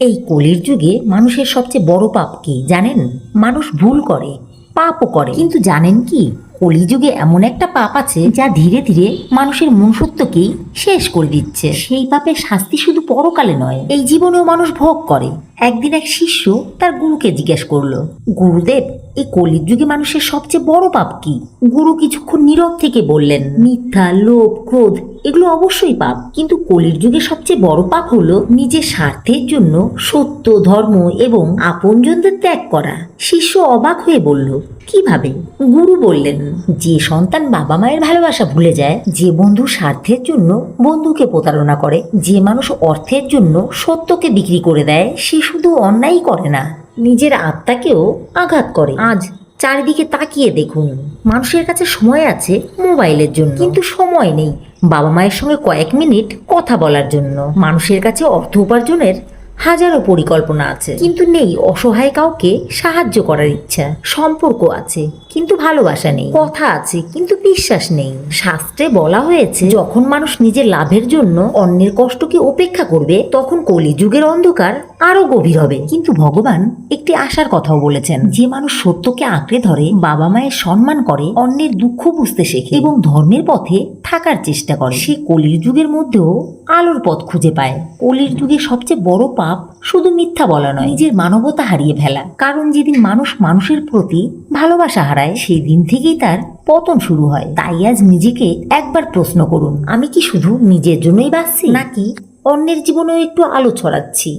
এই কলির যুগে মানুষের সবচেয়ে বড় পাপ কি জানেন? মানুষ ভুল করে, পাপও করে, কিন্তু জানেন কি কলিযুগে এমন একটা পাপ আছে যা ধীরে ধীরে মানুষের মনুষ্যত্বকেই শেষ করে দিচ্ছে। সেই পাপের শাস্তি শুধু পরকালে নয়, এই জীবনেও মানুষ ভোগ করে। একদিন এক শিষ্য তার গুরুকে জিজ্ঞেস করলো, গুরুদেব, এই কলির যুগে মানুষের সবচেয়ে বড় পাপ কি? গুরু কিছুক্ষণ নীরব থেকে বললেন, মিথ্যা, লোভ, ক্রোধ এগুলো অবশ্যই পাপ, কিন্তু কলির যুগে সবচেয়ে বড় পাপ হলো নিজের স্বার্থের জন্য সত্য, ধর্ম এবং আপনজনদের ত্যাগ করা। শিষ্য অবাক হয়ে বলল, কিভাবে? গুরু বললেন, যে সন্তান বাবা মায়ের ভালোবাসা ভুলে যায়, যে বন্ধু স্বার্থের জন্য বন্ধুকে প্রতারণা করে, যে মানুষ অর্থের জন্য সত্যকে বিক্রি করে দেয়, সে শুধু অন্যায় করে না, নিজের আত্মাকেও আঘাত করে। আজ চারিদিকে তাকিয়ে দেখুন, মানুষের কাছে সময় আছে মোবাইলের জন্য, কিন্তু সময় নেই বাবা মায়ের সঙ্গে কয়েক মিনিট কথা বলার জন্য। মানুষের কাছে অর্থ উপার্জনের হাজারো পরিকল্পনা আছে, কিন্তু নেই অসহায় কাউকে সাহায্য করার ইচ্ছা। সম্পর্ক আছে কিন্তু ভালোবাসা নেই, কথা আছে কিন্তু বিশ্বাস নেই। শাস্ত্রে বলা হয়েছে, যখন মানুষ নিজের লাভের জন্য অন্যের কষ্টকে উপেক্ষা করবে, তখন কলিযুগের অন্ধকার আরো গভীর হবে। কিন্তু ভগবান একটি আশার কথাও বলেছেন, যে মানুষ সত্যকে আঁকড়ে ধরে, বাবা মায়ের সম্মান করে, অন্যের দুঃখ বুঝতে শেখে এবং ধর্মের পথে থাকার চেষ্টা করে, সে কলির যুগের মধ্যেও আলোর পথ খুঁজে পায়। কলির যুগে সবচেয়ে বড় পাপ শুধু মিথ্যা বলা নয়, নিজের মানবতা হারিয়ে ফেলা। কারণ যেদিন মানুষ মানুষের প্রতি ভালোবাসা হারায়, সেই দিন থেকেই তার পতন শুরু হয়। তাই আজ নিজেকে একবার প্রশ্ন করুন, আমি কি শুধু নিজের জন্যই বাঁচছি, নাকি অন্যের জীবনেও একটু আলো ছড়াচ্ছি?